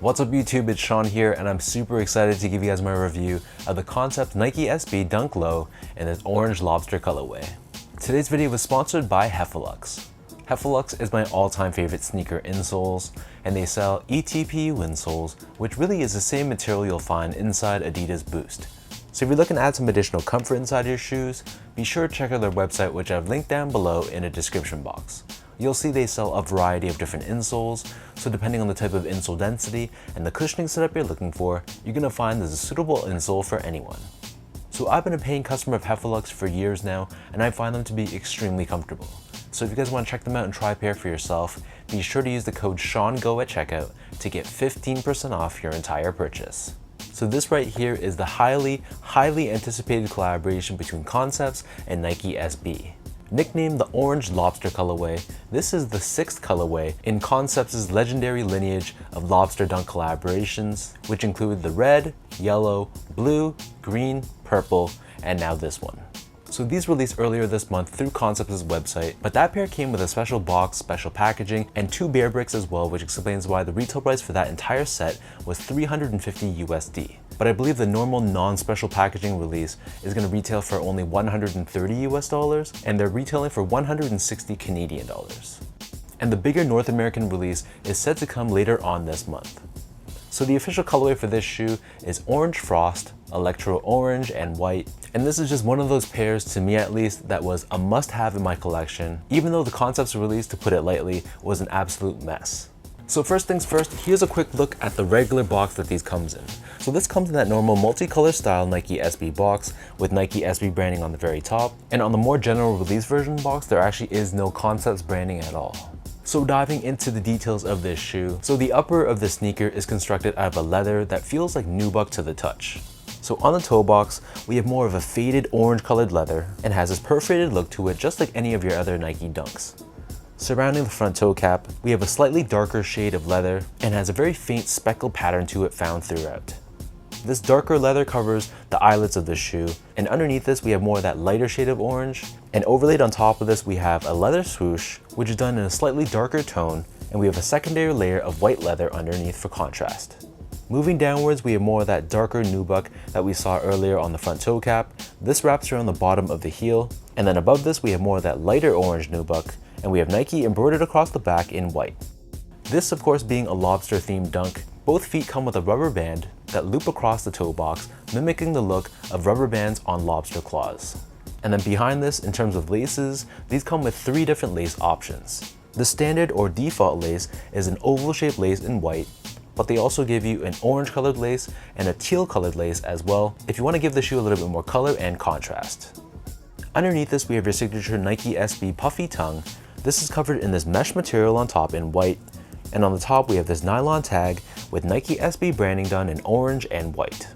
What's up YouTube, it's Sean here and I'm super excited to give you guys my review of the Concept Nike SB Dunk Low in this orange lobster colorway. Today's video was sponsored by Heffalux. Heffalux is my all-time favorite sneaker insoles, and they sell ETPU insoles, which really is the same material you'll find inside Adidas Boost. So if you're looking to add some additional comfort inside your shoes, be sure to check out their website, which I've linked down below in the description box. You'll see they sell a variety of different insoles, so depending on the type of insole density and the cushioning setup you're looking for, you're going to find there's a suitable insole for anyone. So I've been a paying customer of Heffalux for years now, and I find them to be extremely comfortable. So if you guys want to check them out and try a pair for yourself, be sure to use the code SEANGO at checkout to get 15% off your entire purchase. So this right here is the highly anticipated collaboration between Concepts and Nike SB. Nicknamed the Orange Lobster colorway, this is the 6th colorway in Concepts' legendary lineage of lobster dunk collaborations, which include the red, yellow, blue, green, purple, and now this one. So these released earlier this month through Concepts' website, but that pair came with a special box, special packaging, and 2 bear bricks as well, which explains why the retail price for that entire set was $350 USD. But I believe the normal non-special packaging release is going to retail for only $130 US, and they're retailing for 160 Canadian dollars. And the bigger North American release is set to come later on this month. So the official colorway for this shoe is Orange Frost, Electro Orange, and White. And this is just one of those pairs, to me at least, that was a must-have in my collection, even though the Concepts release, to put it lightly, was an absolute mess. So first things first, here's a quick look at the regular box that these comes in. So this comes in that normal multicolor style Nike SB box with Nike SB branding on the very top. And on the more general release version box, there actually is no Concepts branding at all. So diving into the details of this shoe, so the upper of the sneaker is constructed out of a leather that feels like nubuck to the touch. So on the toe box, we have more of a faded orange colored leather and has this perforated look to it just like any of your other Nike Dunks. Surrounding the front toe cap, we have a slightly darker shade of leather and has a very faint speckled pattern to it found throughout. This darker leather covers the eyelets of the shoe, and underneath this we have more of that lighter shade of orange, and overlaid on top of this we have a leather swoosh, which is done in a slightly darker tone, and we have a secondary layer of white leather underneath for contrast. Moving downwards, we have more of that darker nubuck that we saw earlier on the front toe cap. This wraps around the bottom of the heel, and then above this we have more of that lighter orange nubuck, and we have Nike embroidered across the back in white. This, of course, being a lobster themed dunk, both feet come with a rubber band that loop across the toe box, mimicking the look of rubber bands on lobster claws. And then behind this, in terms of laces, these come with 3 different lace options. The standard or default lace is an oval shaped lace in white, but they also give you an orange colored lace and a teal colored lace as well, if you want to give the shoe a little bit more color and contrast. Underneath this, we have your signature Nike SB puffy tongue. This is covered in this mesh material on top in white, and on the top we have this nylon tag with Nike SB branding done in orange and white.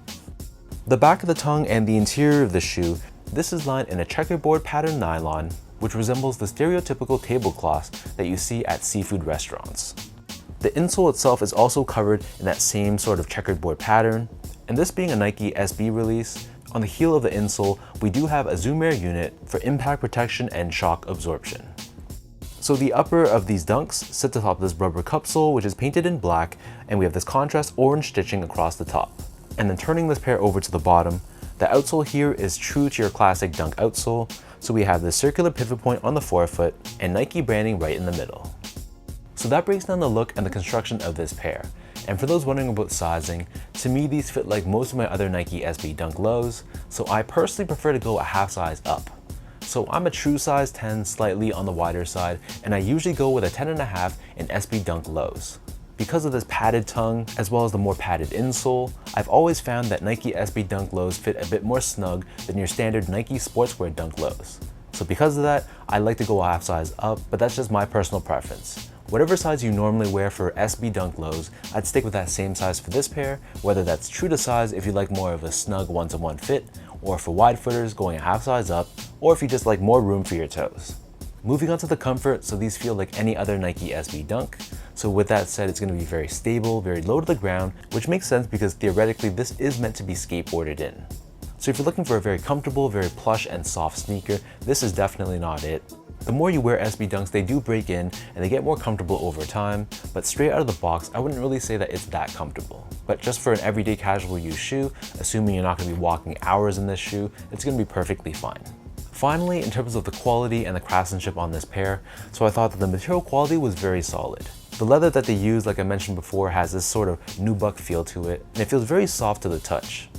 The back of the tongue and the interior of the shoe, this is lined in a checkerboard pattern nylon, which resembles the stereotypical tablecloth that you see at seafood restaurants. The insole itself is also covered in that same sort of checkerboard pattern, and this being a Nike SB release, on the heel of the insole we do have a Zoom Air unit for impact protection and shock absorption. So the upper of these dunks sits atop this rubber cupsole, which is painted in black, and we have this contrast orange stitching across the top. And then turning this pair over to the bottom, the outsole here is true to your classic dunk outsole, so we have this circular pivot point on the forefoot and Nike branding right in the middle. So that breaks down the look and the construction of this pair. And for those wondering about sizing, to me these fit like most of my other Nike SB Dunk Lows, so I personally prefer to go a half size up. So I'm a true size 10, slightly on the wider side, and I usually go with a 10.5 in SB Dunk Lows. Because of this padded tongue, as well as the more padded insole, I've always found that Nike SB Dunk Lows fit a bit more snug than your standard Nike Sportswear Dunk Lows. So because of that, I like to go a half size up, but that's just my personal preference. Whatever size you normally wear for SB Dunk Lows, I'd stick with that same size for this pair, whether that's true to size if you like more of a snug one-to-one fit, or for wide footers going a half size up, or if you just like more room for your toes. Moving on to the comfort, so these feel like any other Nike SB Dunk. So with that said, it's going to be very stable, very low to the ground, which makes sense because theoretically this is meant to be skateboarded in. So if you're looking for a very comfortable, very plush and soft sneaker, this is definitely not it. The more you wear SB Dunks, they do break in and they get more comfortable over time, but straight out of the box, I wouldn't really say that it's that comfortable. But just for an everyday casual use shoe, assuming you're not going to be walking hours in this shoe, it's going to be perfectly fine. Finally, in terms of the quality and the craftsmanship on this pair, so I thought that the material quality was very solid. The leather that they use, like I mentioned before, has this sort of nubuck feel to it, and it feels very soft to the touch.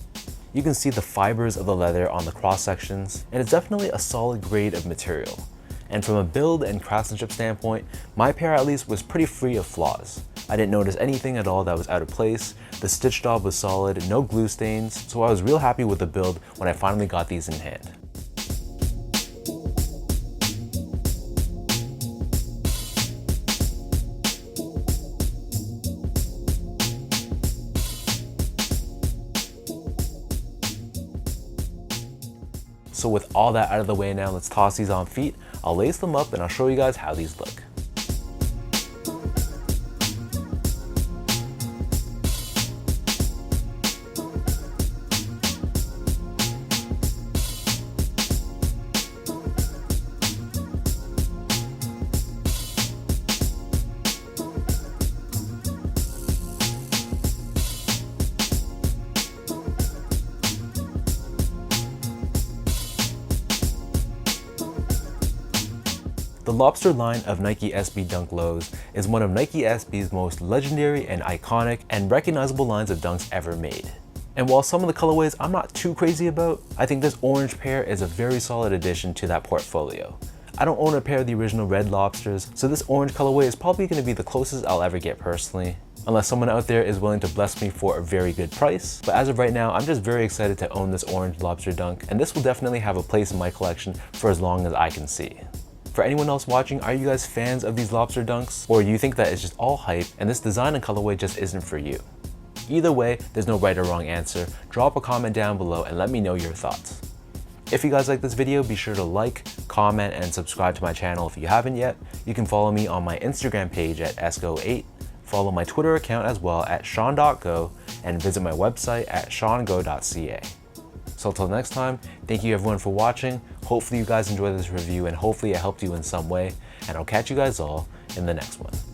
You can see the fibers of the leather on the cross sections, and it's definitely a solid grade of material. And from a build and craftsmanship standpoint, my pair at least was pretty free of flaws. I didn't notice anything at all that was out of place, the stitch job was solid, no glue stains, so I was real happy with the build when I finally got these in hand. So with all that out of the way now, let's toss these on feet. I'll lace them up and I'll show you guys how these look. The Lobster line of Nike SB Dunk Lows is one of Nike SB's most legendary and iconic and recognizable lines of dunks ever made. And while some of the colorways I'm not too crazy about, I think this orange pair is a very solid addition to that portfolio. I don't own a pair of the original red Lobsters, so this orange colorway is probably going to be the closest I'll ever get personally, unless someone out there is willing to bless me for a very good price. But as of right now, I'm just very excited to own this orange Lobster dunk, and this will definitely have a place in my collection for as long as I can see. For anyone else watching, are you guys fans of these Lobster dunks? Or you think that it's just all hype and this design and colorway just isn't for you? Either way, there's no right or wrong answer. Drop a comment down below and let me know your thoughts. If you guys like this video, be sure to like, comment, and subscribe to my channel if you haven't yet. You can follow me on my Instagram page at esco8, follow my Twitter account as well at sean.go, and visit my website at seango.ca. So until next time, thank you everyone for watching. Hopefully you guys enjoyed this review and hopefully it helped you in some way. And I'll catch you guys all in the next one.